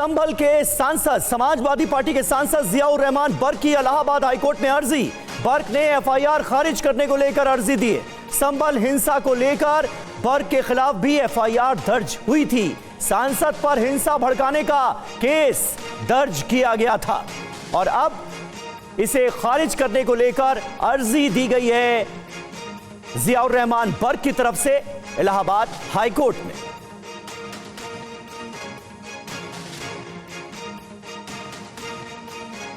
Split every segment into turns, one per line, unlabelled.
संभल के सांसद समाजवादी पार्टी के सांसद जियाउर रहमान बर्क की इलाहाबाद हाईकोर्ट में अर्जी। बर्क ने एफआईआर खारिज करने को लेकर अर्जी दी है। संभल हिंसा को लेकर बर्क के खिलाफ भी एफआईआर दर्ज हुई थी। सांसद पर हिंसा भड़काने का केस दर्ज किया गया था और अब इसे खारिज करने को लेकर अर्जी दी गई है जियाउर रहमान बर्क की तरफ से इलाहाबाद हाईकोर्ट में।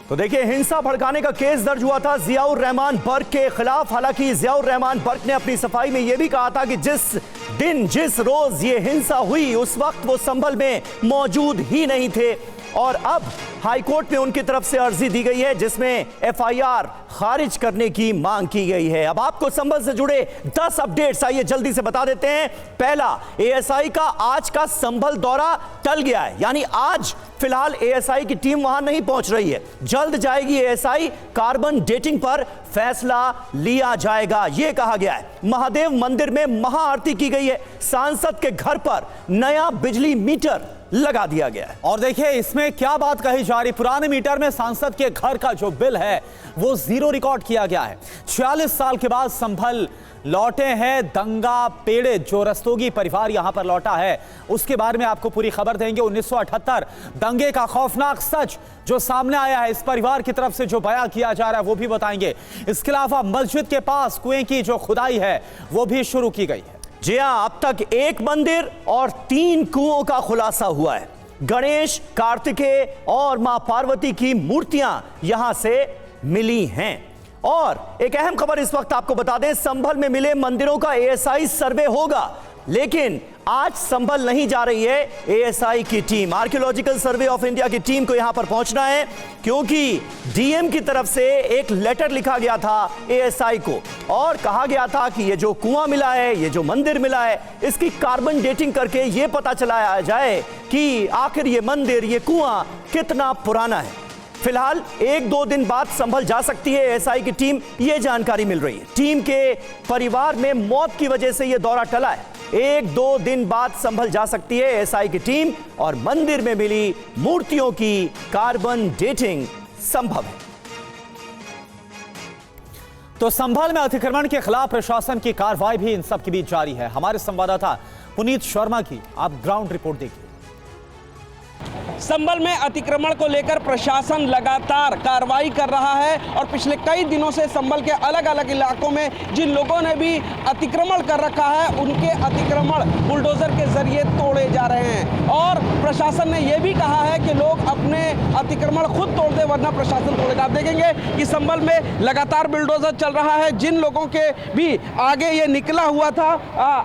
तो देखिए, हिंसा भड़काने का केस दर्ज हुआ था जियाउर रहमान बर्क के खिलाफ। हालांकि जियाउर रहमान बर्क ने अपनी सफाई में यह भी कहा था कि जिस रोज ये हिंसा हुई उस वक्त वो संभल में मौजूद ही नहीं थे और अब हाईकोर्ट में उनकी तरफ से अर्जी दी गई है जिसमें एफआईआर खारिज करने की मांग की गई है। अब आपको संभल से जुड़े 10 अपडेट्स आइए जल्दी से बता देते हैं। पहला, एएसआई का आज का संभल दौरा टल गया है, यानी आज फिलहाल एएसआई की टीम वहां नहीं पहुंच रही है। जल्द जाएगी एएसआई, कार्बन डेटिंग पर फैसला लिया जाएगा, यह कहा गया है। महादेव मंदिर में महाआरती की गई है। सांसद के घर पर नया बिजली मीटर लगा दिया गया है।
और देखिए इसमें क्या बात कही जा रही, पुराने मीटर में सांसद के घर का जो बिल है वो 0 रिकॉर्ड किया गया है। 46 साल के बाद संभल लौटे हैं दंगा पीड़ित जो रस्तोगी परिवार यहां पर लौटा है, उसके बारे में आपको पूरी खबर देंगे। 1978 दंगे का खौफनाक सच जो सामने आया है, इस परिवार की तरफ से जो बयां किया जा रहा है वो भी बताएंगे। इसके अलावा मस्जिद के पास कुएं की जो खुदाई है वो भी शुरू की गई है।
जी हां, अब तक 1 मंदिर और 3 कुओं का खुलासा हुआ है। गणेश, कार्तिकेय और मां पार्वती की मूर्तियां यहां से मिली हैं। और एक अहम खबर इस वक्त आपको बता दें, संभल में मिले मंदिरों का एएसआई सर्वे होगा, लेकिन आज संभल नहीं जा रही है एएसआई की team. Archaeological survey of India की टीम को यहां पर पहुंचना है क्योंकि डीएम की तरफ से एक लेटर लिखा गया था एएसआई को और कहा गया था कि ये जो कुआं मिला है, ये जो मंदिर मिला है, इसकी कार्बन डेटिंग करके ये पता चलाया जाए कि आखिर ये मंदिर, ये कुआं कितना पुराना है। फिलहाल 1-2 दिन बाद संभल जा सकती है एएसआई की टीम, ये जानकारी मिल रही है। टीम के परिवार में मौत की वजह से यह दौरा टला है। 1-2 दिन बाद संभल जा सकती है एएसआई की टीम और मंदिर में मिली मूर्तियों की कार्बन डेटिंग संभव है।
तो संभल में अतिक्रमण के खिलाफ प्रशासन की कार्रवाई भी इन सब के बीच जारी है। हमारे संवाददाता पुनीत शर्मा की आप ग्राउंड रिपोर्ट देखिए।
संभल में अतिक्रमण को लेकर प्रशासन लगातार कार्रवाई कर रहा है और पिछले कई दिनों से संभल के अलग अलग इलाकों में जिन लोगों ने भी अतिक्रमण कर रखा है उनके अतिक्रमण बुलडोजर के जरिए तोड़े जा रहे हैं और प्रशासन ने यह भी कहा है कि लोग अपने अतिक्रमण खुद तोड़ दे वरना प्रशासन तोड़ेगा। आप देखेंगे कि संभल में लगातार बुलडोजर चल रहा है। जिन लोगों के भी आगे ये निकला हुआ था,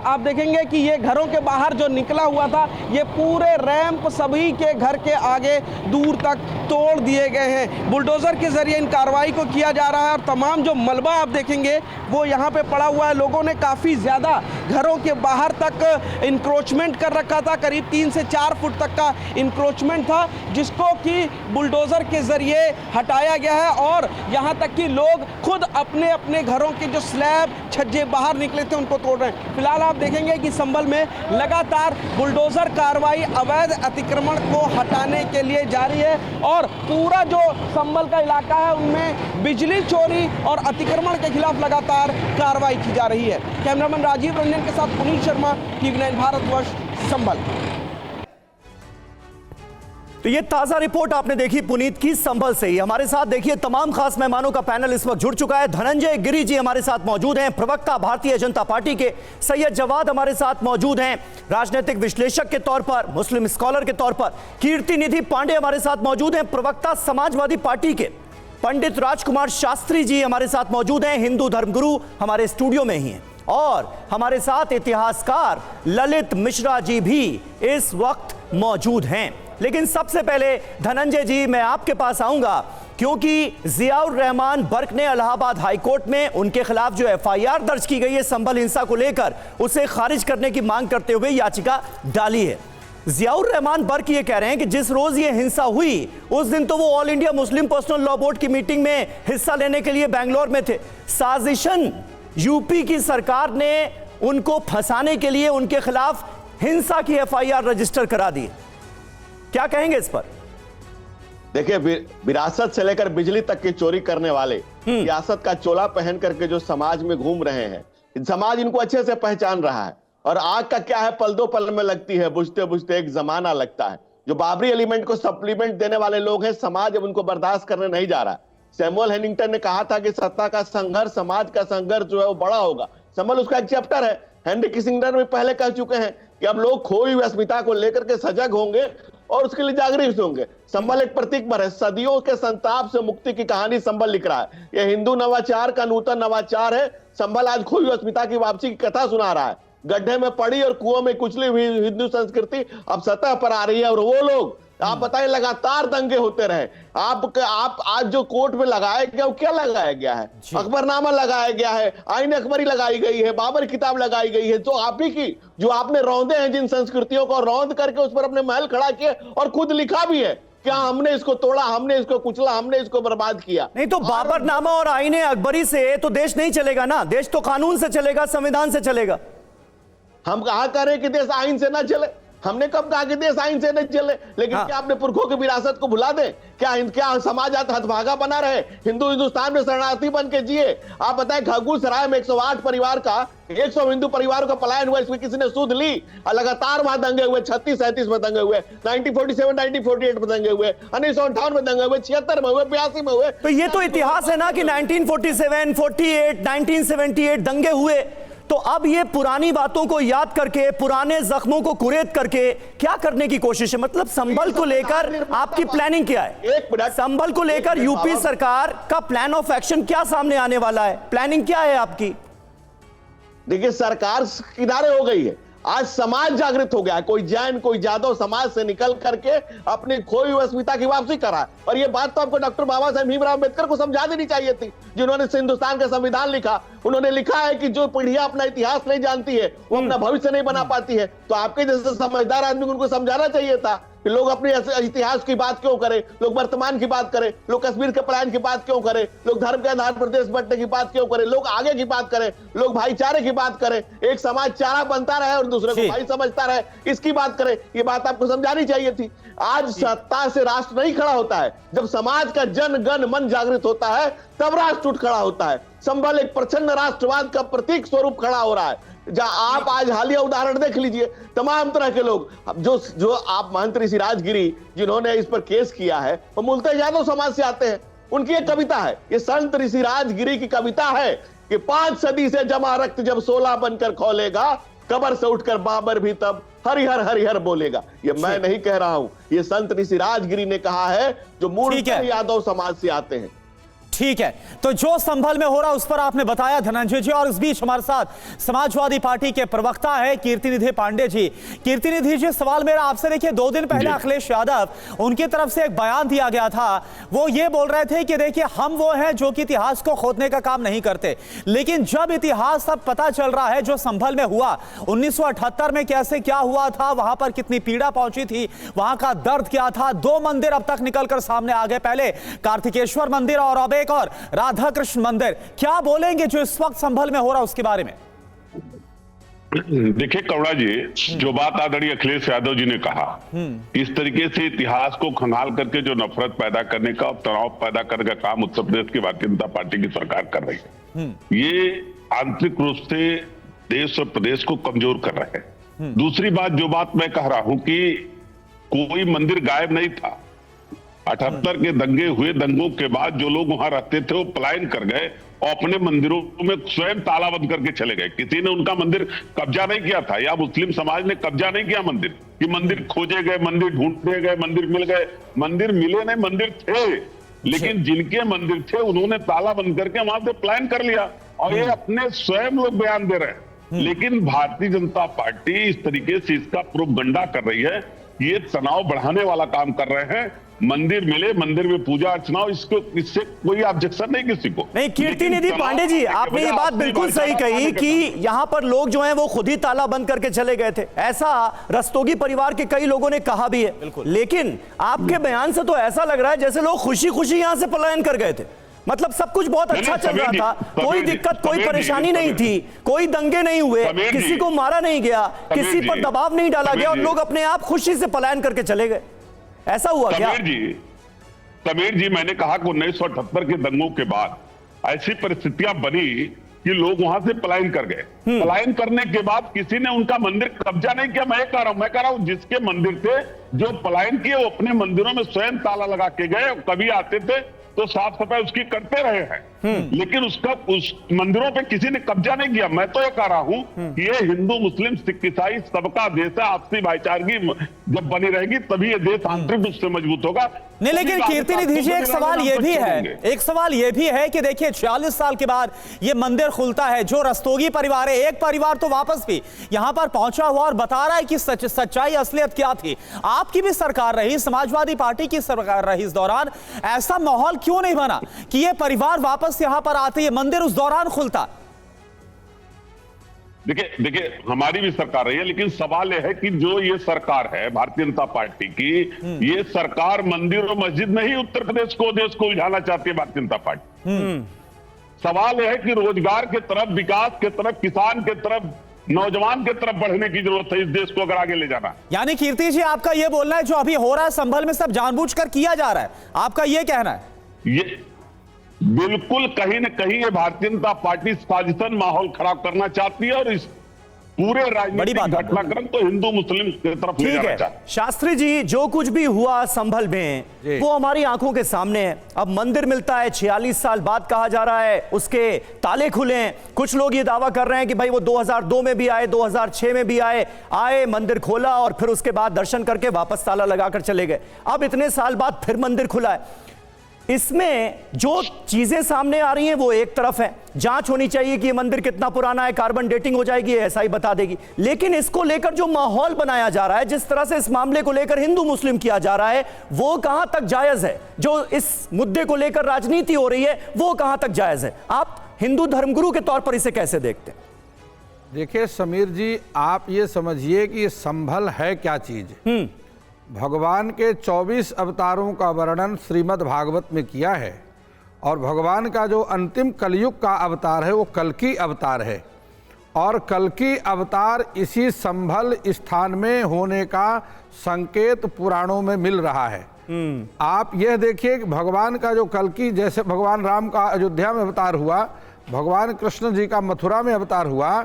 आप देखेंगे कि ये घरों के बाहर जो निकला हुआ था, ये पूरे रैंप सभी के घर के आगे दूर तक तोड़ दिए गए हैं। बुलडोजर के जरिए इन कार्रवाई को किया जा रहा है और तमाम जो मलबा आप देखेंगे वो यहाँ पे पड़ा हुआ है। लोगों ने काफ़ी ज़्यादा घरों के बाहर तक इंक्रोचमेंट कर रखा था, करीब 3 से 4 फुट तक का इंक्रोचमेंट था जिसको कि बुलडोजर के जरिए हटाया गया है और यहाँ तक कि लोग खुद अपने अपने घरों के जो स्लैब छज्जे बाहर निकले थे उनको तोड़ रहे हैं। फिलहाल आप देखेंगे कि संभल में लगातार बुलडोजर कार्रवाई अवैध अतिक्रमण को हटाने के लिए जारी है और पूरा जो संभल का इलाका है उनमें बिजली चोरी और अतिक्रमण के खिलाफ लगातार कार्रवाई की जा रही है। कैमरामैन राजीव रंजन के साथ पुनीत शर्मा, TV9 भारतवर्ष, संभल।
तो ये ताजा रिपोर्ट आपने देखी पुनीत की संभल से ही। हमारे साथ देखिए तमाम खास मेहमानों का पैनल इस वक्त जुड़ चुका है। धनंजय गिरी जी हमारे साथ मौजूद हैं, प्रवक्ता भारतीय जनता पार्टी के। सैयद जवाद हमारे साथ मौजूद हैं, राजनीतिक विश्लेषक के तौर पर, मुस्लिम स्कॉलर के तौर पर। कीर्ति निधि पांडे हमारे साथ मौजूद हैं, प्रवक्ता समाजवादी पार्टी के। पंडित राजकुमार शास्त्री जी हमारे साथ मौजूद हैं, हिंदू धर्मगुरु हमारे स्टूडियो में ही हैं। और हमारे साथ इतिहासकार ललित मिश्रा जी भी इस वक्त मौजूद हैं। लेकिन सबसे पहले धनंजय जी मैं आपके पास आऊंगा क्योंकि जियाउर रहमान बर्क ने इलाहाबाद हाईकोर्ट में उनके खिलाफ जो एफआईआर दर्ज की गई है संभल हिंसा को लेकर, उसे खारिज करने की मांग करते हुए याचिका डाली है। जियाउर रहमान बर्क ये कह रहे हैं कि जिस रोज ये हिंसा हुई उस दिन तो वो all India Muslim personal law board की मीटिंग में हिस्सा लेने के लिए बेंगलोर में थे। साजिशन यूपी की सरकार ने उनको फंसाने के लिए उनके खिलाफ हिंसा की एफआईआर रजिस्टर करा दी। क्या कहेंगे इस पर?
देखिए, विरासत से लेकर बिजली तक की चोरी करने वाले रियासत का चोला पहन करके जो समाज में घूम रहे हैं, समाज इनको अच्छे से पहचान रहा है। और आग का क्या है, पल दो पल में लगती है, बुझते बुझते एक जमाना लगता है। जो बाबरी एलिमेंट को सप्लीमेंट देने वाले लोग हैं, समाज अब उनको बर्दाश्त करने नहीं जा रहा। सैमुअल हेनिंगटन ने कहा था कि सत्ता का संघर्ष, समाज का संघर्ष जो है वो बड़ा होगा। संभल उसका एक चैप्टर है। हेनरी किसिंगर भी पहले कह चुके हैं कि अब लोग खोई हुई अस्मिता को लेकर के सजग होंगे और उसके लिए जागरूक होंगे। संभल एक प्रतीक पर है। सदियों के संताप से मुक्ति की कहानी संभल लिख रहा है। यह हिंदू नवाचार का नूतन नवाचार है। संभल आज खोई हुई अस्मिता की वापसी की कथा सुना रहा है। गड्ढे में पड़ी और कुओं में कुचली हुई हिंदू संस्कृति अब सतह पर आ रही है। और वो लोग, आप बताइए, लगातार दंगे होते रहे। आप आज जो कोर्ट में लगाया गया, वो क्या लगाया गया है? अकबरनामा लगाया गया है, आईन अकबरी लगाई गई है, बाबर किताब लगाई गई है, जो आप ही की, जो आपने रौंदे हैं जिन संस्कृतियों को, रौंद करके उस पर अपने महल खड़ा किए और खुद लिखा भी है क्या हमने इसको तोड़ा, हमने इसको कुचला, हमने इसको बर्बाद किया।
नहीं तो बाबरनामा और आईने अकबरी से तो देश नहीं चलेगा ना। देश तो कानून से चलेगा, संविधान से चलेगा।
हम कहा करें कि देश आईन से ना चले? हमने कब कहा कि देश आईन से नहीं चले? लेकिन क्या अपने पुरखों की विरासत को भुला दें? क्या समाज हथभागा बना रहे? हिंदुस्तान में शरणार्थी बन के जिए? आप बताएं, खरगोश सराय में 108 परिवार का, 100 हिंदू परिवारों का पलायन हुआ, इसमें किसी ने सूद ली? लगातार वहां दंगे हुए, 36-37 में दंगे हुए, 1947 1948 में दंगे हुए, 1958 में दंगे हुए, 76 में हुए, 82 में हुए।
तो ये तो इतिहास है ना कि 1947, 48, 1978 दंगे हुए। तो अब ये पुरानी बातों को याद करके, पुराने जख्मों को कुरेद करके क्या करने की कोशिश है? मतलब संभल को लेकर आपकी प्लानिंग क्या है? संभल को लेकर यूपी सरकार का प्लान ऑफ एक्शन क्या सामने आने वाला है? प्लानिंग क्या है आपकी?
देखिए, सरकार किनारे हो गई है। आज समाज जागृत हो गया है। कोई जैन, कोई यादव समाज से निकल करके अपनी खोई हुई अस्मिता की वापसी करा। और ये बात तो आपको डॉक्टर बाबा साहेब भीमराव अम्बेडकर को समझा देनी चाहिए थी, जिन्होंने हिंदुस्तान का संविधान लिखा। उन्होंने लिखा है कि जो पीढ़ियां अपना इतिहास नहीं जानती है, वो अपना भविष्य नहीं बना पाती है। तो आपके जैसे समझदार आदमी को उनको समझाना चाहिए था कि लोग अपने इतिहास की बात क्यों करें, लोग वर्तमान की बात करें, लोग कश्मीर के पलायन की बात क्यों करें, लोग धर्म के आधार पर देश बंटने की बात क्यों करें, लोग आगे की बात करें, लोग भाईचारे की बात करें, एक समाज चारा बनता रहे और दूसरे को भाई समझता रहे, इसकी बात करें। ये बात आपको समझानी चाहिए थी। आज सत्ता से राष्ट्र नहीं खड़ा होता है। जब समाज का जन गण मन जागृत होता है, तब राष्ट्र उठ खड़ा होता है। संभल एक प्रचंड राष्ट्रवाद का प्रतीक स्वरूप खड़ा हो रहा है। जहां आप आज हालिया उदाहरण देख लीजिए, तमाम तरह के लोग, जो आप महंत ऋषि राजगिरी जिन्होंने इस पर केस किया है, वो मूलतः यादव समाज से आते हैं। उनकी एक कविता है, ये संत ऋषि राजगिरी की कविता है कि 5 सदी से जमा रक्त जब 16 बनकर खौलेगा, कब्र से उठकर बाबर भी तब हरिहर हरिहर बोलेगा। ये मैं नहीं कह रहा हूं, ये संत ऋषि राजगिरी ने कहा है, जो मूलतः यादव समाज से आते हैं।
ठीक है, तो जो संभल में हो रहा उस पर आपने बताया धनंजय जी। और इस बीच हमारे साथ समाजवादी पार्टी के प्रवक्ता है कीर्तिनिधि पांडे जी। कीर्तिनिधि जी, सवाल मेरा आपसे, देखिए 2 दिन पहले अखिलेश यादव, उनकी तरफ से एक बयान दिया गया था। वो ये बोल रहे थे कि देखिए हम वो हैं जो कि इतिहास को खोदने का काम नहीं करते, लेकिन जब इतिहास अब पता चल रहा है जो संभल में हुआ, 1978 में कैसे क्या हुआ था, वहां पर कितनी पीड़ा पहुंची थी, वहां का दर्द क्या था। 2 मंदिर अब तक निकलकर सामने आ गए, पहले कार्तिकेश्वर मंदिर और अब एक और राधा कृष्ण मंदिर। क्या बोलेंगे जो इस वक्त संभल में हो रहा उसके बारे में?
देखिए करुणा जी, जो बात आदरणीय अखिलेश यादव जी ने कहा, इस तरीके से इतिहास को खंगाल करके जो नफरत पैदा करने का और तनाव पैदा करने का काम उत्तर प्रदेश की भारतीय जनता पार्टी की सरकार कर रही है, ये आंतरिक रूप से देश और प्रदेश को कमजोर कर रहे हैं। दूसरी बात, जो बात मैं कह रहा हूं कि कोई मंदिर गायब नहीं था। 78 के दंगे हुए, दंगों के बाद जो लोग वहां रहते थे वो पलायन कर गए और अपने मंदिरों में स्वयं ताला बंद करके चले गए। किसी ने उनका मंदिर कब्जा नहीं किया था, या मुस्लिम समाज ने कब्जा नहीं किया मंदिर, कि मंदिर खोजे गए, मंदिर ढूंढे गए, मंदिर मिल गए। मंदिर मिले नहीं, मंदिर थे, लेकिन जिनके मंदिर थे उन्होंने ताला बंद करके वहां से पलायन कर लिया, और ये अपने स्वयं लोग बयान दे रहे हैं। लेकिन भारतीय जनता पार्टी इस तरीके से इसका प्रोपगंडा कर रही है, ये तनाव बढ़ाने वाला काम कर रहे हैं। मंदिर मिले, मंदिर में पूजा अर्चना, इससे कोई ऑब्जेक्शन नहीं किसी को।
नहीं, कीर्तिनिधि पांडे जी, आपने ये बात बिल्कुल सही कही कि यहां पर लोग जो हैं वो खुद ही ताला बंद करके चले गए थे। ऐसा रस्तोगी परिवार के कई लोगों ने कहा भी है, लेकिन आपके बयान से तो ऐसा लग रहा है जैसे लोग खुशी खुशी यहां से पलायन कर गए थे। मतलब सब कुछ बहुत अच्छा चल रहा था, कोई दिक्कत, कोई परेशानी नहीं थी, कोई दंगे नहीं हुए, किसी को मारा नहीं गया, किसी पर दबाव नहीं डाला गया और लोग अपने आप खुशी से पलायन करके चले गए। ऐसा हुआ क्या?
समीर जी, मैंने कहा कि 1978 के दंगों के बाद ऐसी परिस्थितियां बनी कि लोग वहां से पलायन कर गए। पलायन करने के बाद किसी ने उनका मंदिर कब्जा नहीं किया। मैं कह रहा हूं जिसके मंदिर थे, जो पलायन किए, वो अपने मंदिरों में स्वयं ताला लगा के गए। कभी आते थे तो साफ सफाई उसकी करते रहे हैं, लेकिन उस मंदिरों पे किसी ने कब्जा नहीं किया। मैं तो ये कह रहा हूं कि ये हिंदू मुस्लिम सिख ईसाई सबका देश है। आपसी भाईचारगी जब बनी रहेगी तभी ये देश आंतरिक रूप से मजबूत होगा।
नहीं, लेकिन कीर्तिनिधि जी, एक सवाल ये भी है कि देखिए 46 साल के बाद ये मंदिर खुलता है। जो रस्तोगी परिवार है, एक परिवार तो वापस भी यहां पर पहुंचा हुआ और बता रहा है कि सच्चाई असलियत क्या थी। आपकी भी सरकार रही, समाजवादी पार्टी की सरकार रही, इस दौरान ऐसा माहौल क्यों नहीं बना कि ये परिवार वापस यहां पर आते, ये मंदिर उस दौरान खुलता?
देखिए हमारी भी सरकार रही है, लेकिन सवाल यह है कि जो ये सरकार है भारतीय जनता पार्टी की, ये सरकार मंदिर और मस्जिद नहीं उत्तर प्रदेश को, देश को उलझाना चाहती है भारतीय जनता पार्टी। सवाल यह है कि रोजगार के तरफ, विकास के तरफ, किसान के तरफ, नौजवान के तरफ बढ़ने की जरूरत है इस देश को अगर आगे ले जाना।
यानी कीर्ति जी, आपका यह बोलना है जो अभी हो रहा है संभल में सब जानबूझकर किया जा रहा है, आपका यह कहना है?
ये बिल्कुल कहीं न कहीं ये भारतीय जनता पार्टी साजिशन माहौल खराब करना चाहती है और इस पूरे राजनीतिक घटनाक्रम को हिंदू मुस्लिम की तरफ ले जाना चाहती है।
शास्त्री जी, जो कुछ भी हुआ संभल में वो हमारी आंखों के सामने है। अब मंदिर मिलता है 46 साल बाद, कहा जा रहा है उसके ताले खुले हैं। कुछ लोग ये दावा कर रहे हैं कि भाई वो 2002 में भी आए, 2006 में भी आए, मंदिर खोला और फिर उसके बाद दर्शन करके वापस ताला लगाकर चले गए। अब इतने साल बाद फिर मंदिर खुला है। इसमें जो चीजें सामने आ रही हैं वो एक तरफ है, जांच होनी चाहिए कि ये मंदिर कितना पुराना है, कार्बन डेटिंग हो जाएगी, ऐसा ही बता देगी। लेकिन इसको लेकर जो माहौल बनाया जा रहा है, जिस तरह से इस मामले को लेकर हिंदू मुस्लिम किया जा रहा है, वो कहां तक जायज है? जो इस मुद्दे को लेकर राजनीति हो रही है वो कहां तक जायज है? आप हिंदू धर्मगुरु के तौर पर इसे कैसे देखते हैं?
देखिए समीर जी, आप ये समझिए कि ये संभल है क्या चीज। भगवान के 24 अवतारों का वर्णन श्रीमद् भागवत में किया है और भगवान का जो अंतिम कलयुग का अवतार है वो कल्कि अवतार है और कल्कि अवतार इसी संभल स्थान में होने का संकेत पुराणों में मिल रहा है। आप यह देखिए कि भगवान का जो कल्कि, जैसे भगवान राम का अयोध्या में अवतार हुआ, भगवान कृष्ण जी का मथुरा में अवतार हुआ,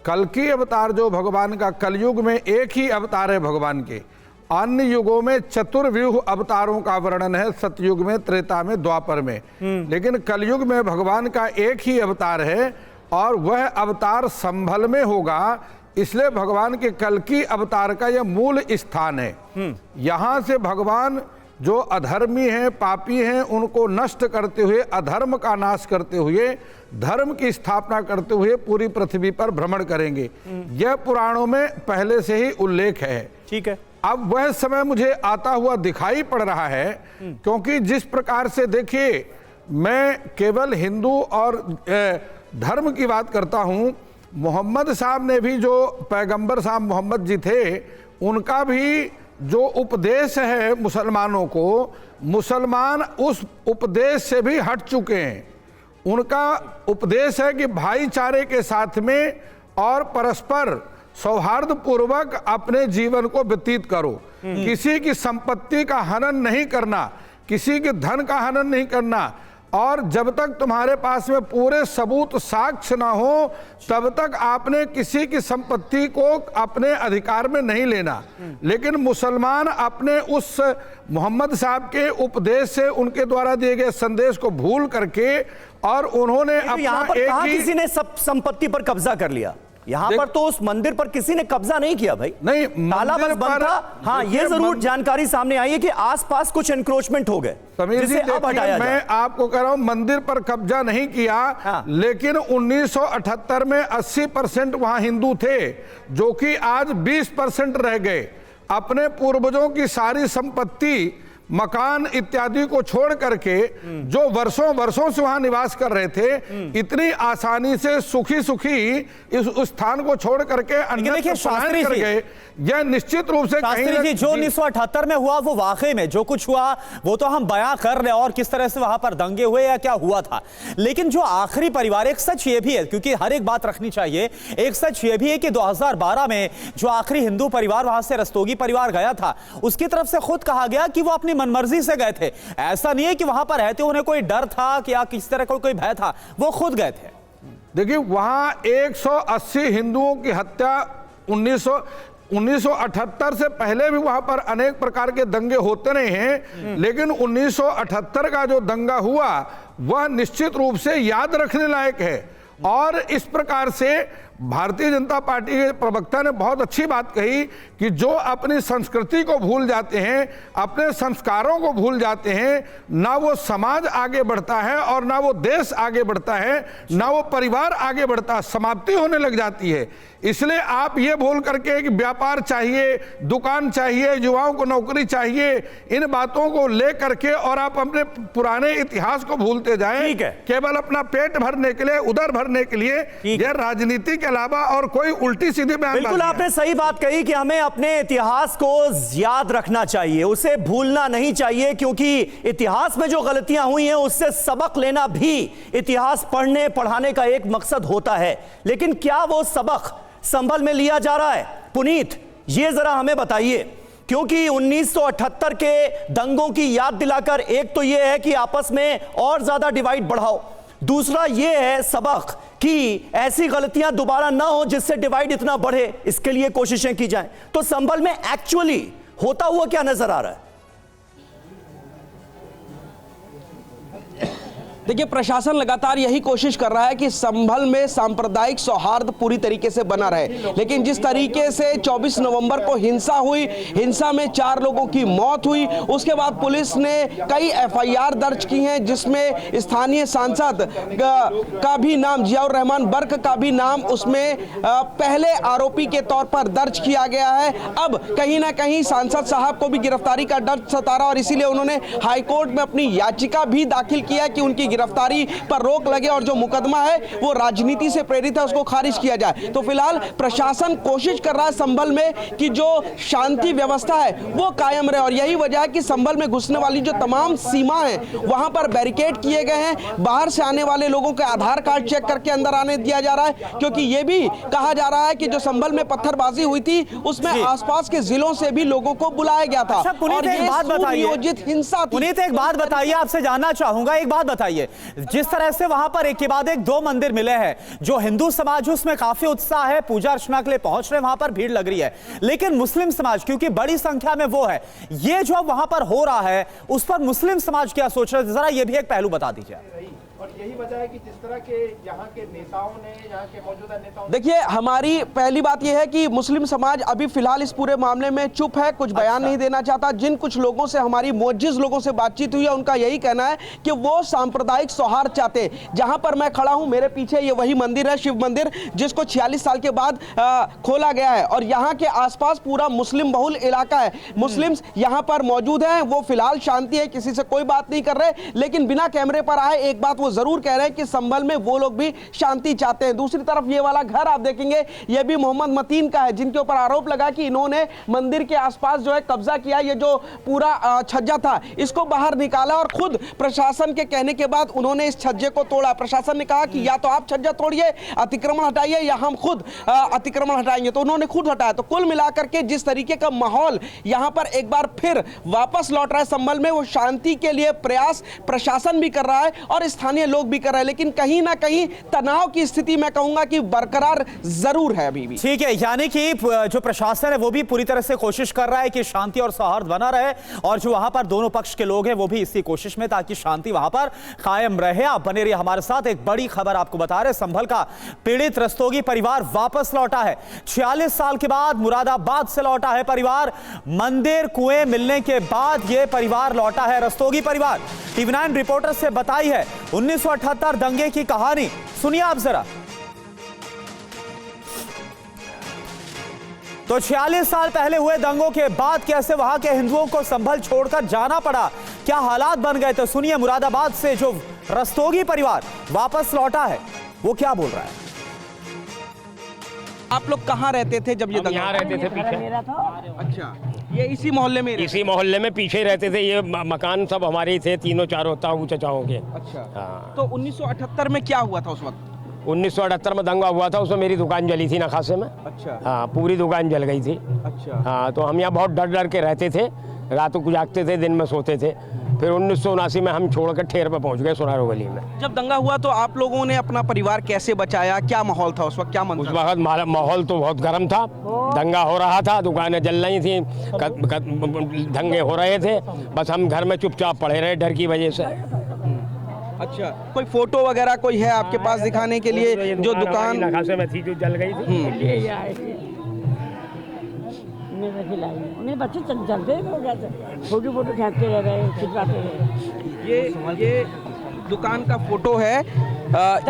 कल्कि अवतार जो भगवान का कलयुग में एक ही अवतार है भगवान के। अन्य युगों में चतुर्व्यूह अवतारों का वर्णन है, सतयुग में, त्रेता में, द्वापर में, लेकिन कलयुग में भगवान का एक ही अवतार है और वह अवतार संभल में होगा। इसलिए भगवान के कल्कि अवतार का यह मूल स्थान है। यहाँ से भगवान जो अधर्मी हैं, पापी हैं, उनको नष्ट करते हुए, अधर्म का नाश करते हुए, धर्म की स्थापना करते हुए पूरी पृथ्वी पर भ्रमण करेंगे। यह पुराणों में पहले से ही उल्लेख है।
ठीक है,
अब वह समय मुझे आता हुआ दिखाई पड़ रहा है, क्योंकि जिस प्रकार से देखिए, मैं केवल हिंदू और धर्म की बात करता हूं। मोहम्मद साहब ने भी, जो पैगंबर साहब मोहम्मद जी थे, उनका भी जो उपदेश है मुसलमानों को, मुसलमान उस उपदेश से भी हट चुके हैं। उनका उपदेश है कि भाईचारे के साथ में और परस्पर सौहार्द पूर्वक अपने जीवन को व्यतीत करो, किसी की संपत्ति का हनन नहीं करना, किसी के धन का हनन नहीं करना, और जब तक तुम्हारे पास में पूरे सबूत साक्ष्य ना हो तब तक आपने किसी की संपत्ति को अपने अधिकार में नहीं लेना। लेकिन मुसलमान अपने उस मोहम्मद साहब के उपदेश से, उनके द्वारा दिए गए संदेश को भूल करके, और उन्होंने
अपना किसी ने सब संपत्ति पर कब्जा कर लिया। यहाँ पर तो उस मंदिर पर किसी ने कब्जा नहीं किया भाई,
नहीं,
ताला बस बंद था। हाँ, ये जरूर जानकारी सामने आई है कि आसपास कुछ एनक्रोचमेंट हो गए,
जिसे अब हटाया जाए। मैं आपको कह रहा हूं, मंदिर पर कब्जा नहीं किया। हाँ। लेकिन 1978 में 80% वहां हिंदू थे, जो कि आज 20% रह गए। अपने पूर्वजों की सारी संपत्ति मकान इत्यादि को छोड़ करके जो वर्षों वर्षों से वहां निवास कर रहे थे, इतनी आसानी से सुखी सुखी उस स्थान को छोड़ करके अन्यत्र पलायन कर गए। यह निश्चित रूप से
शास्त्री जी, जो 1978 में हुआ वो वाकई में जो कुछ हुआ वो तो हम बयां कर रहे हैं और किस तरह से वहां पर दंगे हुए या क्या हुआ था, लेकिन जो आखिरी परिवार, एक सच ये भी है क्योंकि हर एक बात रखनी चाहिए, एक सच ये भी है कि 2012 में जो आखिरी हिंदू परिवार वहां से रस्तोगी परिवार गया था, उसकी तरफ से खुद कहा गया कि वो अपनी मनमर्जी से गए थे। ऐसा नहीं है कि वहां पर रहते उन्हें कोई डर था या किसी तरह कोई भय था, वो खुद गए थे।
देखिए, वहां 180 हिंदुओं की हत्या 1978 से पहले भी वहां पर अनेक प्रकार के दंगे होते रहे हैं, लेकिन 1978 का जो दंगा हुआ वह निश्चित रूप से याद रखने लायक है। और इस प्रकार से भारतीय जनता पार्टी के प्रवक्ता ने बहुत अच्छी बात कही कि जो अपनी संस्कृति को भूल जाते हैं, अपने संस्कारों को भूल जाते हैं, ना वो समाज आगे बढ़ता है और ना वो देश आगे बढ़ता है, ना वो परिवार आगे बढ़ता है, समाप्ति होने लग जाती है। इसलिए आप ये बोल करके कि व्यापार चाहिए, दुकान चाहिए, युवाओं को नौकरी चाहिए, इन बातों को ले करके और आप अपने पुराने इतिहास को भूलते जाएं, केवल अपना पेट भरने के लिए, उधर भरने के लिए, यह राजनीति के अलावा और कोई उल्टी सीधी बयान।
बिल्कुल आपने सही बात कही कि हमें अपने इतिहास को याद रखना चाहिए, उसे भूलना नहीं चाहिए, क्योंकि इतिहास में जो गलतियां हुई हैं उससे सबक लेना भी इतिहास पढ़ने पढ़ाने का एक मकसद होता है। लेकिन क्या वो सबक संभल में लिया जा रहा है? पुनीत, ये जरा हमें बताइए, क्योंकि 1978 के दंगों की याद दिलाकर एक तो यह है कि आपस में और ज्यादा डिवाइड बढ़ाओ, दूसरा यह है सबक कि ऐसी गलतियां दोबारा ना हो जिससे डिवाइड इतना बढ़े, इसके लिए कोशिशें की जाएं। तो संभल में एक्चुअली होता हुआ क्या नजर आ रहा है?
देखिए, प्रशासन लगातार यही कोशिश कर रहा है कि संभल में सांप्रदायिक सौहार्द पूरी तरीके से बना रहे, लेकिन जिस तरीके से 24 नवंबर को हिंसा हुई, हिंसा में 4 लोगों की मौत हुई, उसके बाद पुलिस ने कई एफआईआर दर्ज की हैं, जिसमें स्थानीय सांसद का भी नाम, जियाउर रहमान बर्क का भी नाम उसमें पहले आरोपी के तौर पर दर्ज किया गया है। अब कहीं ना कहीं सांसद साहब को भी गिरफ्तारी का डर सता रहा और इसीलिए उन्होंने हाईकोर्ट में अपनी याचिका भी दाखिल किया कि उनकी गिरफ्तारी पर रोक लगे और जो मुकदमा है वो राजनीति से प्रेरित है उसको खारिज किया जाए। तो फिलहाल प्रशासन कोशिश कर रहा है संभल में कि जो शांति व्यवस्था है वो कायम रहे और यही वजह है कि संभल में घुसने वाली जो तमाम सीमा है वहां पर बैरिकेड किए गए हैं। बाहर से आने वाले लोगों के आधार कार्ड चेक करके अंदर आने दिया जा रहा है, क्योंकि ये भी कहा जा रहा है कि जो संभल में पत्थरबाजी हुई थी उसमें आसपास के जिलों से भी लोगों को बुलाया गया था।
अच्छा, पुनीत,
और ये सुनियोजित हिंसा थी।
पुनीत, एक बात बताइए, आपसे जानना चाहूंगा, एक बात बताइए, जिस तरह से वहां पर एक के बाद एक 2 मंदिर मिले हैं, जो हिंदू समाज उसमें काफी उत्साह है, पूजा अर्चना के लिए पहुंच रहे, वहां पर भीड़ लग रही है, लेकिन मुस्लिम समाज क्योंकि बड़ी संख्या में वो है, ये जो वहां पर हो रहा है उस पर मुस्लिम समाज क्या सोच रहे हैं, जरा ये भी एक पहलू बता दीजिए।
और यही वजह है कि जिस तरह के यहाँ के नेताओं ने, यहाँ के मौजूदा नेताओं,
देखिए, हमारी पहली बात यह है कि मुस्लिम समाज अभी फिलहाल इस पूरे मामले में चुप है, कुछ बयान नहीं देना चाहता। जिन कुछ लोगों से, हमारी मुअज्जिज लोगों से बातचीत हुई है, उनका यही कहना है कि वो सांप्रदायिक सौहार्द चाहते हैं। जहां पर मैं खड़ा हूं, मेरे पीछे ये वही मंदिर है, शिव मंदिर, जिसको 46 साल के बाद खोला गया है और यहाँ के आसपास पूरा मुस्लिम बहुल इलाका है। मुस्लिम्स यहाँ पर मौजूद हैं, वो फिलहाल शांति है, किसी से कोई बात नहीं कर रहे, लेकिन बिना कैमरे पर आए एक बात वो जरूर कह रहे हैं कि संभल में वो लोग भी शांति चाहते हैं। दूसरी तरफ ये वाला घर आप देखेंगे, ये भी मोहम्मद मतीन का है, जिनके ऊपर आरोप लगा कि इन्होंने मंदिर के आसपास जो है कब्जा किया। ये जो पूरा छज्जा था इसको बाहर निकाला और खुद प्रशासन के कहने के बाद उन्होंने इस छज्जे को तोड़ा। प्रशासन ने कहा कि या तो आप छज्जा तोड़िए, अतिक्रमण हटाइए, या हम खुद अतिक्रमण हटाएंगे, तो उन्होंने खुद हटाया। तो कुल मिलाकर के जिस तरीके का माहौल यहां पर एक बार फिर वापस लौट रहा है संभल में, वो शांति के लिए प्रयास प्रशासन भी कर रहा है और स्थानीय लोग भी कर रहे हैं, लेकिन कहीं ना कहीं तनाव की स्थिति मैं कहूंगा कि बरकरार जरूर है अभी भी।
ठीक है, यानी कि जो प्रशासन है वो भी पूरी तरह से कोशिश कर रहा है कि शांति और सौहार्द बना रहे और जो वहां पर दोनों पक्ष के लोग हैं वो भी इसी कोशिश में ताकि शांति वहां पर कायम रहे। आप बने रहिए हमारे साथ, एक बड़ी खबर आपको बता रहे, संभल का पीड़ित रस्तोगी परिवार वापस लौटा है। 46 साल के बाद मुरादाबाद से लौटा है परिवार। मंदिर कुएं मिलने के बाद यह परिवार लौटा है, रस्तोगी परिवार। TV9 रिपोर्टर से बताई है 1978 दंगे की कहानी, सुनिए आप जरा। तो 46 साल पहले हुए दंगों के बाद कैसे वहां के हिंदुओं को संभल छोड़कर जाना पड़ा, क्या हालात बन गए, तो सुनिए मुरादाबाद से जो रस्तोगी परिवार वापस लौटा है वो क्या बोल रहा है।
आप लोग कहाँ रहते थे जब ये दंगा
यहाँ रहते थे पीछे।
मेरा था।
अच्छा, ये इसी मोहल्ले में
इसी मोहल्ले में पीछे ही रहते थे। ये मकान सब हमारे ही थे, तीनों चारों ताऊ चचाओं के।
अच्छा,
हाँ।
तो 1978 में क्या हुआ था उस वक्त?
1978 में दंगा हुआ था, उसमें मेरी दुकान जली थी नखासे में।
अच्छा।
हाँ, पूरी दुकान जल गई थी।
अच्छा।
हाँ, तो हम यहाँ बहुत डर डर के रहते थे, रातों को जागते थे, दिन में सोते थे। फिर 1979 में हम छोड़ कर ठेर पे पहुँच गए सोनारो गली में।
जब दंगा हुआ तो आप लोगों ने अपना परिवार कैसे बचाया, क्या माहौल था उस वक्त, क्या
उस
मंजर?
वक्त माहौल तो बहुत गर्म था, दंगा हो रहा था, दुकानें जल रही थी, दंगे हो रहे थे, बस हम घर में चुपचाप पड़े रहे डर की वजह से।
अच्छा, कोई फोटो वगैरह कोई है आपके पास दिखाने के लिए जो दुकान
नखासे में थी जो जल गई थी?
उन्हें बच्चे चलते हो गया, फोटो खींचते रह गए, खिंचवाते रहे।
ये दुकान का फोटो है।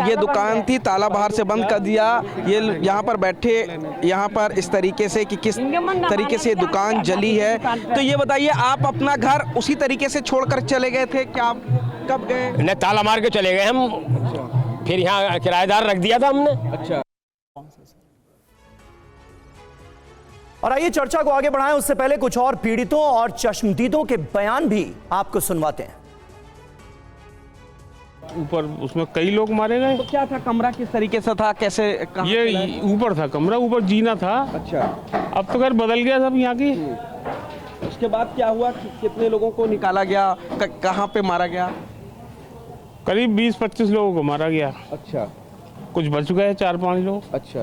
ये दुकान थी, ताला बाहर से बंद कर दिया। ये यहाँ पर बैठे, यहाँ पर इस तरीके से कि किस तरीके से दुकान जली है। तो ये बताइए, आप अपना घर उसी तरीके से छोड़कर चले गए थे क्या? आप कब गए?
नहीं, ताला मार के चले गए हम, फिर यहाँ किराएदार रख दिया था हमने।
अच्छा।
और आइए चर्चा को आगे बढ़ाएं, उससे पहले कुछ और पीड़ितों और चश्मदीदों के बयान भी आपको सुनवाते हैं।
ऊपर उसमें कई लोग मारे गए।
तो क्या था, कमरा किस तरीके से था, कैसे, कहाँ
ये ऊपर था कमरा, ऊपर जीना था।
अच्छा।
अब तो घर बदल गया सब यहाँ की।
उसके बाद क्या हुआ, कितने लोगों को निकाला गया, कहाँ पे मारा गया?
करीब 20-25 लोगों को मारा गया।
अच्छा।
कुछ बच गए 4-5 लोग।
अच्छा,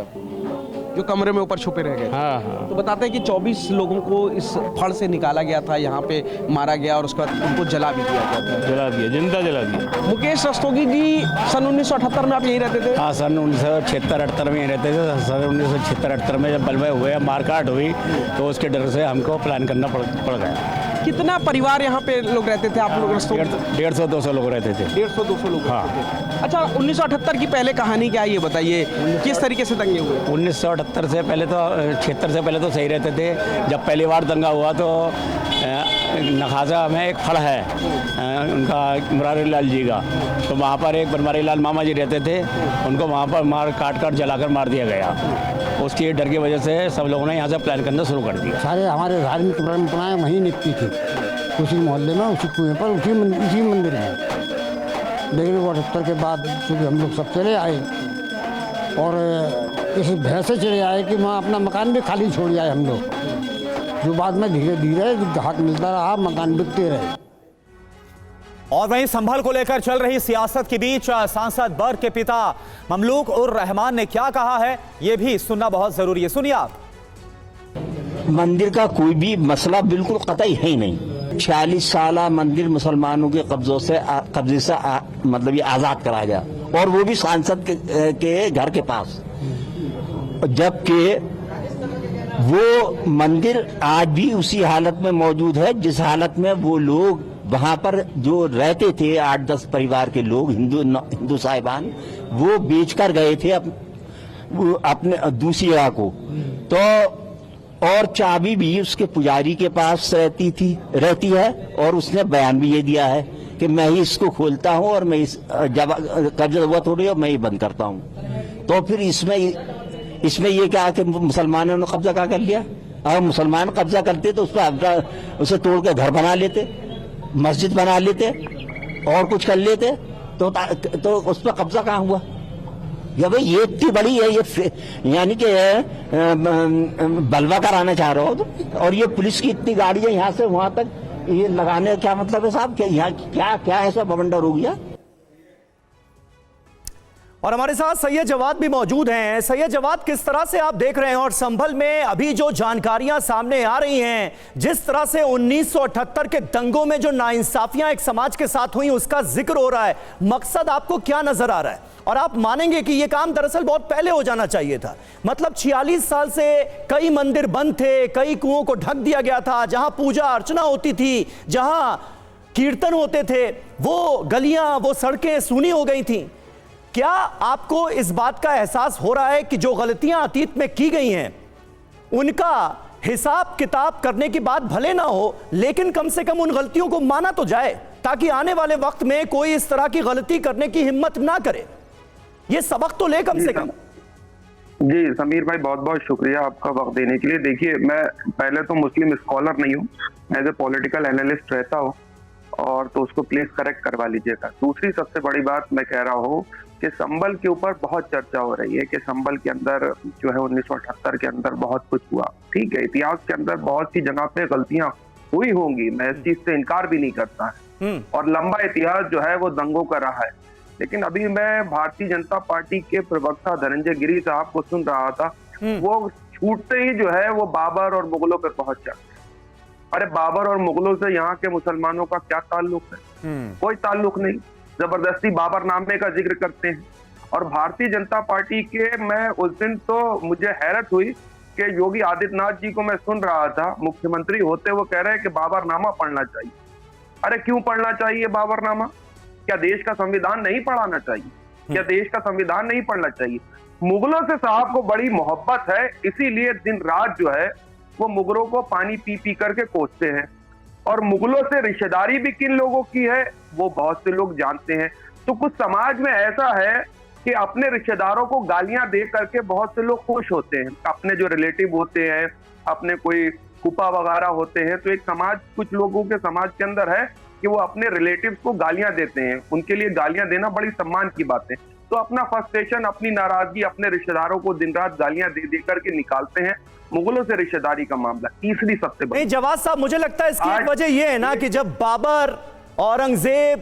जो कमरे में ऊपर छुपे रह गए।
हाँ हाँ।
तो बताते हैं कि 24 लोगों को इस फड़ से निकाला गया था, यहाँ पे मारा गया और उसके बाद उनको जला भी दिया गया था।
जला दिया, जिंदा जला दिया।
मुकेश रस्तोगी जी, सन 1978 में आप यहीं रहते थे?
हाँ, सन 1976-78 में यहीं रहते थे। सन 1976-78 में जब बलवे हुए, मारकाट हुई, तो उसके डर से हमको प्लान करना पड़ गया।
कितना परिवार यहाँ पे लोग रहते थे आप लोग?
150-200 लोग रहते थे।
150-200 लोग
हाँ।
रहते थे। अच्छा, 1978 की पहले कहानी क्या है ये बताइए, किस तरीके से दंगे हुए?
1978 से पहले तो 76 से पहले तो सही रहते थे। जब पहली बार दंगा हुआ तो नखासा में एक फड़ है उनका, बनवारी लाल जी का, तो वहाँ पर एक बनवारी लाल मामा जी रहते थे, उनको वहाँ पर मार काट जलाकर मार दिया गया। उसकी डर की वजह से सब लोगों ने यहाँ से प्लान करना शुरू कर दिया।
सारे हमारे धार्मिक परंपराएं वहीं निपटी थी, उसी मोहल्ले में, उसी कुएं पर, उसी मंदिर में। लेकिन 78 के बाद चूँकि हम लोग सब चले आए और इस भय से चले आए कि वहाँ अपना मकान भी खाली छोड़ आए हम लोग, जो बाद में धीरे धीरे घाट मिलता रहा, मकान बिकते रहे।
और वहीं संभल को लेकर चल रही सियासत के बीच सांसद बर्क के पिता ममलूक उर रहमान ने क्या कहा है, ये भी सुनना बहुत जरूरी है। सुनिए आप।
मंदिर का कोई भी मसला बिल्कुल कतई है ही नहीं। 46 साल मंदिर मुसलमानों के कब्जे से मतलब ये आजाद कराया गया, और वो भी सांसद के घर के पास, जबकि वो मंदिर आज भी उसी हालत में मौजूद है जिस हालत में वो लोग वहां पर जो रहते थे, 8-10 परिवार के लोग, हिंदू साहिबान, वो बेचकर गए थे अपने दूसरी जगह को। तो और चाबी भी उसके पुजारी के पास रहती है, और उसने बयान भी ये दिया है कि मैं ही इसको खोलता हूं और मैं जब कब्जा हुआ थोड़ी और मैं ही बंद करता हूं। तो फिर इसमें ये क्या कि मुसलमानों ने कब्जा क्या कर लिया? अगर मुसलमान कब्जा करते तो उसे तोड़ के घर बना लेते, मस्जिद बना लेते और कुछ कर लेते, तो उस पर कब्जा कहाँ हुआ? या भाई ये इतनी बड़ी है, ये यानी कि बलवा कराना चाह रहे हो, और ये पुलिस की इतनी गाड़ियां यहाँ से वहां तक ये लगाने का क्या मतलब है साहब? यहाँ क्या ऐसा बवंडर हो गया?
और हमारे साथ सैयद जवाद भी मौजूद हैं। सैयद जवाद, किस तरह से आप देख रहे हैं, और संभल में अभी जो जानकारियां सामने आ रही हैं, जिस तरह से 1978 के दंगों में जो नाइंसाफियां एक समाज के साथ हुई उसका जिक्र हो रहा है, मकसद आपको क्या नजर आ रहा है? और आप मानेंगे कि यह काम दरअसल बहुत पहले हो जाना चाहिए था। मतलब 46 साल से कई मंदिर बंद थे, कई कुओं को ढक दिया गया था, जहां पूजा अर्चना होती थी, जहां कीर्तन होते थे, वो गलियां, वो सड़कें सूनी हो गई थी। क्या आपको इस बात का एहसास हो रहा है कि जो गलतियां अतीत में की गई हैं उनका हिसाब किताब करने की बात भले ना हो, लेकिन कम से कम उन गलतियों को माना तो जाए, ताकि आने वाले वक्त में कोई इस तरह की गलती करने की हिम्मत ना करे। ये सबक तो ले कम से कम।
जी समीर भाई, बहुत बहुत शुक्रिया आपका वक्त देने के लिए। देखिए, मैं पहले तो मुस्लिम स्कॉलर नहीं हूँ, एज ए पॉलिटिकल एनालिस्ट रहता हूँ, और तो उसको प्लीज करेक्ट करवा लीजिएगा। दूसरी सबसे बड़ी बात मैं कह रहा हूँ कि संभल के ऊपर बहुत चर्चा हो रही है कि संभल के अंदर जो है 1978 के अंदर बहुत कुछ हुआ। ठीक है, इतिहास के अंदर बहुत सी जगह पे गलतियां हुई होंगी, मैं इस चीज से इनकार भी नहीं करता है, और लंबा इतिहास जो है वो दंगों का रहा है। लेकिन अभी मैं भारतीय जनता पार्टी के प्रवक्ता धनंजय गिरी साहब को सुन रहा था, वो छूटते ही जो है वो बाबर और मुगलों पर पहुंच जाते। अरे बाबर और मुगलों से यहाँ के मुसलमानों का क्या ताल्लुक है? कोई ताल्लुक नहीं। जबरदस्ती बाबरनामे का जिक्र करते हैं। और भारतीय जनता पार्टी के, मैं उस दिन तो मुझे हैरत हुई कि योगी आदित्यनाथ जी को मैं सुन रहा था, मुख्यमंत्री होते वो कह रहे हैं कि बाबरनामा पढ़ना चाहिए। अरे क्यों पढ़ना चाहिए बाबरनामा? क्या देश का संविधान नहीं पढ़ाना चाहिए? क्या देश का संविधान नहीं पढ़ना चाहिए? मुगलों से साहब को बड़ी मोहब्बत है, इसीलिए दिन रात जो है वो मुगलों को पानी पी पी करके कोसते हैं। और मुगलों से रिश्तेदारी भी किन लोगों की है वो बहुत से लोग जानते हैं। तो कुछ समाज में ऐसा है कि अपने रिश्तेदारों को गालियां दे करके बहुत से लोग खुश होते हैं। अपने जो रिलेटिव होते हैं, अपने कोई फूफा वगैरह होते हैं, तो एक समाज, कुछ लोगों के समाज के अंदर है कि वो अपने रिलेटिव्स को गालियां देते हैं। उनके लिए गालियां देना बड़ी सम्मान की बात है। तो अपना फ्रस्ट्रेशन, अपनी नाराजगी अपने रिश्तेदारों को दिन रात गालियां दे दे करके निकालते हैं। मुगलों से रिश्तेदारी का मामला तीसरी सबसे बड़ी।
नहीं जवाद साहब, मुझे लगता है इसकी एक वजह यह है ना कि जब बाबर, औरंगजेब,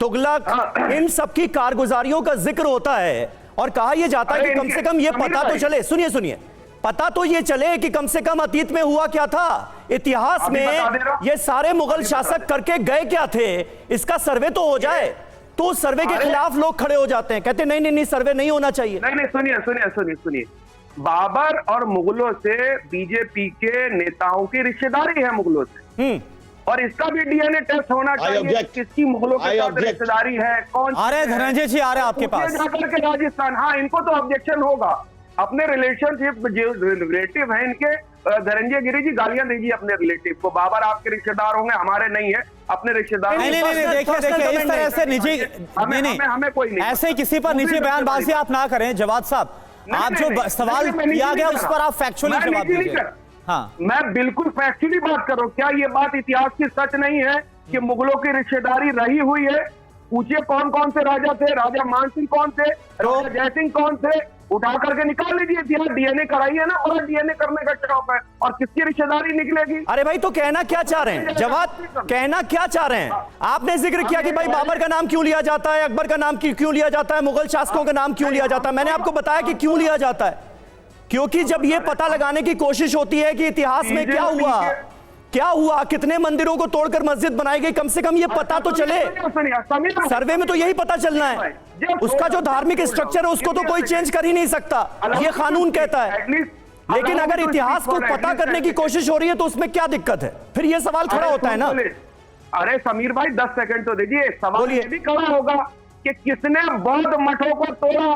तुगलक, इन सबकी कारगुजारियों का जिक्र होता है और कहा यह जाता है कि कम से कम ये पता तो चले, सुनिए, पता तो ये चले कि कम से कम अतीत में हुआ क्या था, इतिहास में ये सारे मुगल शासक करके गए क्या थे, इसका सर्वे तो हो जाए। तो सर्वे के खिलाफ लोग खड़े हो जाते हैं, कहते नहीं सर्वे नहीं होना चाहिए।
नहीं, सुनिए, बाबर और मुगलों से बीजेपी के नेताओं की रिश्तेदारी है मुगलों से, और इसका भी डीएनए टेस्ट होना चाहिए, किसकी मुगलों के साथ रिश्तेदारी है, कौन।
अरे धनंजय जी आ रहे हैं आपके पास
जाकर के राजस्थान, हाँ इनको तो ऑब्जेक्शन होगा। अपने रिलेशनशिप जो रिलेटिव है इनके, धनंजय गिरी जी गालियां दीजिए अपने रिलेटिव को। बाबर आपके रिश्तेदार होंगे, हमारे नहीं है, अपने रिश्तेदार।
नहीं, देखिए इस तरह से निजी,
हमें कोई नहीं,
ऐसे किसी पर निजी बयानबाजी आप ना करें। जवाद साहब, आप जो सवाल किया गया उस पर आप फैक्चुअली जवाब दीजिए। हाँ,
मैं बिल्कुल फैक्चुअली बात कर रहा हूँ। क्या ये बात इतिहास की सच नहीं है कि मुगलों की रिश्तेदारी रही हुई है? पूछिए कौन कौन से राजा थे, राजा मान सिंह कौन थे, राजा जयसिंह कौन थे, उठा करके निकाल लीजिए इतिहास। डीएनए कराइए ना, और डीएनए करने का शौक है, और किसकी रिश्तेदारी निकलेगी?
अरे भाई, तो कहना क्या चाह रहे हैं जवाद, कहना क्या चाह रहे हैं? आपने जिक्र किया कि भाई बाबर का नाम क्यों लिया जाता है, अकबर का नाम क्यों लिया जाता है, मुगल शासकों का नाम क्यों लिया जाता है। मैंने आपको बताया कि क्यों लिया जाता है, क्योंकि जब यह पता लगाने की कोशिश होती है कि इतिहास में क्या हुआ, कितने मंदिरों को तोड़कर मस्जिद बनाई गई, कम से कम ये पता तो चले। सर्वे में तो यही पता चलना है। उसका जो धार्मिक स्ट्रक्चर है उसको तो कोई चेंज कर ही नहीं सकता, ये कानून कहता है। लेकिन अगर इतिहास को पता करने की कोशिश हो रही है तो उसमें क्या दिक्कत है? फिर ये सवाल खड़ा होता है ना।
अरे समीर भाई 10 सेकंड तो दीजिए। सवाल ये भी खड़ा होगा कि किसने बौद्ध मठों को तोड़ा,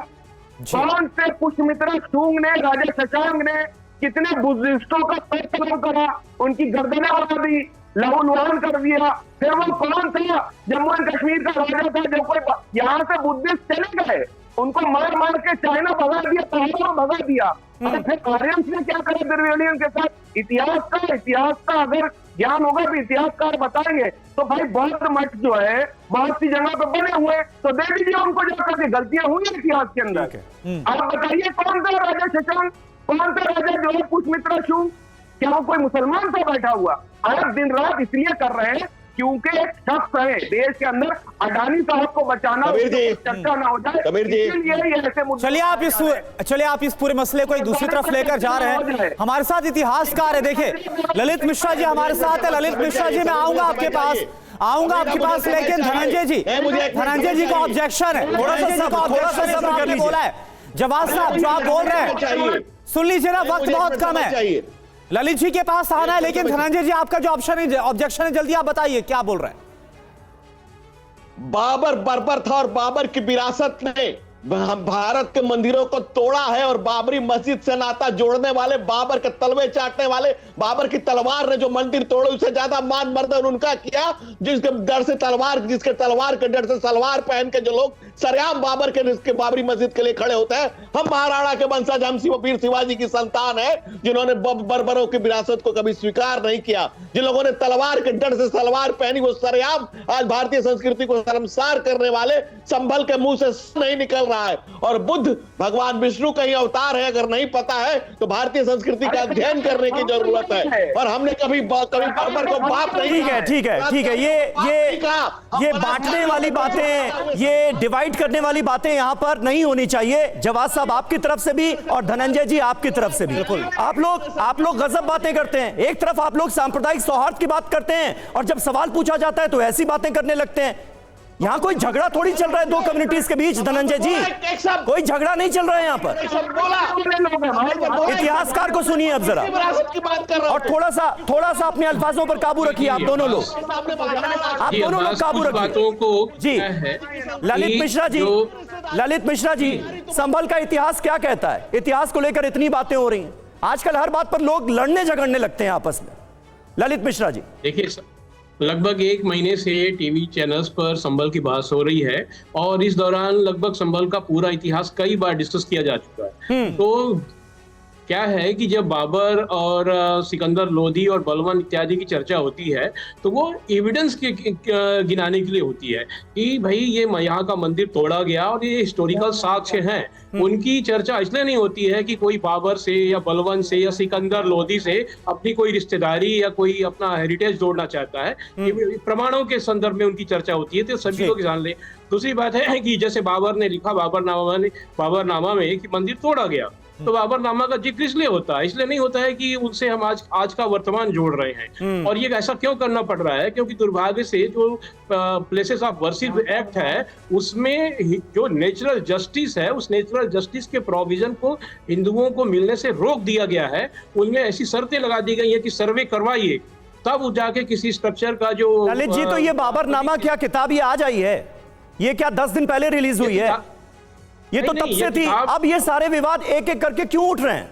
कौन से पुष्यमित्रा शुंग ने, राजा शशांक ने कितने बुद्धिस्टों का तत्व करा, उनकी गर्दनें उड़ा दी, लहूलुहान कर दिया। फिर वो कौन था जम्मू एंड कश्मीर का राजा था जो कोई यहाँ से बुद्धिस्ट चले गए, उनको मार मार के चाइना भगा दिया, पहाड़ों में भगा दिया। फिर आर्यंस ने क्या करा द्रविडियन के साथ? इतिहास का अगर ज्ञान होगा तो इतिहासकार बताएंगे। तो भाई बौद्ध मठ जो है बहुत सी जगह पे बने हुए, तो दे दीजिए उनको जाकर के, गलतियां हुई इतिहास के अंदर। आप बताइए कौन था राजा शशांक, कौन सा राजा जो है पुष्यमित्रा शुंग, क्या वो कोई मुसलमान था बैठा हुआ? आज दिन रात इसलिए कर रहे हैं क्योंकि एक शख्स है देश के अंदर, अडानी साहब को बचाना, चर्चा ना हो जाए, इसलिए ऐसे मुद्दे।
चलिए आप इस पूरे मसले को एक दूसरी तरफ लेकर जा रहे हैं। हमारे साथ इतिहासकार है, देखिए ललित मिश्रा जी हमारे साथ है। ललित मिश्रा जी, मैं आऊंगा आपके पास, लेकिन धनंजय जी को ऑब्जेक्शन है, थोड़ा सा बोला है। जवाद साहब जो आप बोल रहे हैं सुन लीजिए ना, वक्त बहुत कम है। ललित जी के पास आना है, लेकिन धनंजय जी आपका जो ऑब्जेक्शन है जल्दी आप बताइए क्या बोल रहे हैं।
बाबर बर्बर था और बाबर की विरासत ने भारत के मंदिरों को तोड़ा है और बाबरी मस्जिद से नाता जोड़ने वाले, बाबर के तलवे चाटने वाले, बाबर की तलवार ने जो मंदिर तोड़े उससे ज्यादा मान मर्दन उनका किया जिसके डर से तलवार, जिसके तलवार के डर से सलवार पहन के जो लोग सरेआम बाबर के बाबरी मस्जिद के लिए खड़े होते हैं। हम महाराणा के वंशज, हम वीर शिवाजी की संतान है जिन्होंने बर्बरों की विरासत को कभी स्वीकार नहीं किया, जिन लोगों ने तलवार के डर से सलवार पहनी, वो सरेआम आज भारतीय संस्कृति को शर्मसार करने वाले संभल के मुंह से नहीं निकल रहा है। और बुद्ध भगवान विष्णु का ही अवतार है, अगर नहीं पता है तो भारतीय संस्कृति का अध्ययन करने की जरूरत है। और हमने कभी बाबर को बाप नहीं।
ठीक है, ये बांटने वाली बातें, ये डिवाइड करने वाली बातें यहां पर नहीं होनी चाहिए। जवाद साहब आपकी तरफ से भी और धनंजय जी आपकी तरफ से भी। आप लोग गजब बातें करते हैं। एक तरफ आप लोग सांप्रदायिक सौहार्द की बात करते हैं और जब सवाल पूछा जाता है तो ऐसी बातें करने लगते हैं। यहाँ कोई झगड़ा थोड़ी चल रहा है दो कम्युनिटीज के बीच धनंजय जी, कोई झगड़ा नहीं चल रहा है यहाँ पर। इतिहासकार को सुनिए अब जरा, और थोड़ा सा अपने अल्फाजों पर काबू रखिए। आप दोनों लोग काबू रखिए जी। ललित मिश्रा जी, संभल का इतिहास क्या कहता है? इतिहास को लेकर इतनी बातें हो रही हैं आजकल, हर बात पर लोग लड़ने झगड़ने लगते हैं आपस में। ललित मिश्रा जी,
देखिए लगभग 1 महीने से टीवी चैनल्स पर संभल की बात हो रही है और इस दौरान लगभग संभल का पूरा इतिहास कई बार डिस्कस किया जा चुका है। तो क्या है कि जब बाबर और सिकंदर लोदी और बलवान इत्यादि की चर्चा होती है तो वो एविडेंस के गिनाने के लिए होती है कि भाई ये यहाँ का मंदिर तोड़ा गया और ये हिस्टोरिकल साक्ष्य हैं। उनकी चर्चा इसलिए नहीं होती है कि कोई बाबर से या बलवान से या सिकंदर लोदी से अपनी कोई रिश्तेदारी या कोई अपना हेरिटेज जोड़ना चाहता है। प्रमाणों के संदर्भ में उनकी चर्चा होती है तो सभी लोग जान ले। दूसरी बात है कि जैसे बाबर ने लिखा बाबरनामा में कि मंदिर तोड़ा गया, तो बाबरनामा का जिक्र इसलिए होता है, इसलिए नहीं होता है कि उनसे हम आज का वर्तमान जोड़ रहे हैं। और ये ऐसा क्यों करना पड़ रहा है? क्योंकि दुर्भाग्य से जो प्लेसेस ऑफ वर्शिप एक्ट है उसमें जो नेचुरल जस्टिस है, उस नेचुरल जस्टिस के प्रोविजन को हिंदुओं को मिलने से रोक दिया गया है। उनमें ऐसी शर्तें लगा दी गई है कि सर्वे करवाइए तब जाके किसी स्ट्रक्चर का जो।
ललित जी, तो ये बाबरनामा क्या किताब ये आज आई है? ये क्या 10 दिन पहले रिलीज हुई है? ये तो तब से थी। अब ये सारे विवाद एक एक करके क्यों उठ रहे हैं?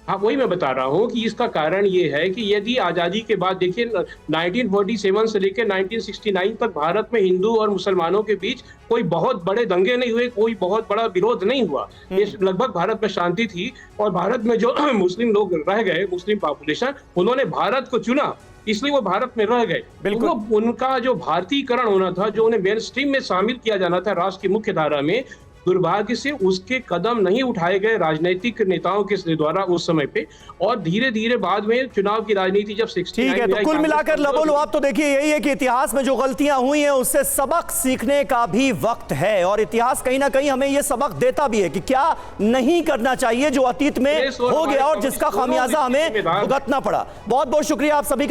हाँ, वही मैं बता रहा हूँ कि इसका कारण ये है कि यदि आजादी के बाद देखिए 1947 से लेकर 1969 तक भारत में हिंदू और मुसलमानों के बीच कोई बहुत बड़े दंगे नहीं हुए, कोई बहुत बड़ा विरोध नहीं हुआ। ये लगभग भारत में शांति थी और भारत में जो मुस्लिम लोग रह गए, मुस्लिम पॉपुलेशन, उन्होंने भारत को चुना, इसलिए वो भारत में रह गए। बिल्कुल, तो उनका जो भारतीयकरण होना था, जो उन्हें मेन स्ट्रीम में शामिल किया जाना था राष्ट्र की मुख्य धारा में, दुर्भाग्य से उसके कदम नहीं उठाए गए राजनीतिक नेताओं के द्वारा उस समय पे। और धीरे धीरे बाद में चुनाव की राजनीति जब 69
ठीक है, तो कुल मिलाकर लबोलुआब तो देखिए यही है कि इतिहास में जो गलतियां हुई हैं उससे सबक सीखने का भी वक्त है। और इतिहास कहीं ना कहीं हमें यह सबक देता भी है कि क्या नहीं करना चाहिए जो अतीत में हो गया और जिसका खामियाजा हमें भुगतना पड़ा। बहुत बहुत शुक्रिया आप सभी का।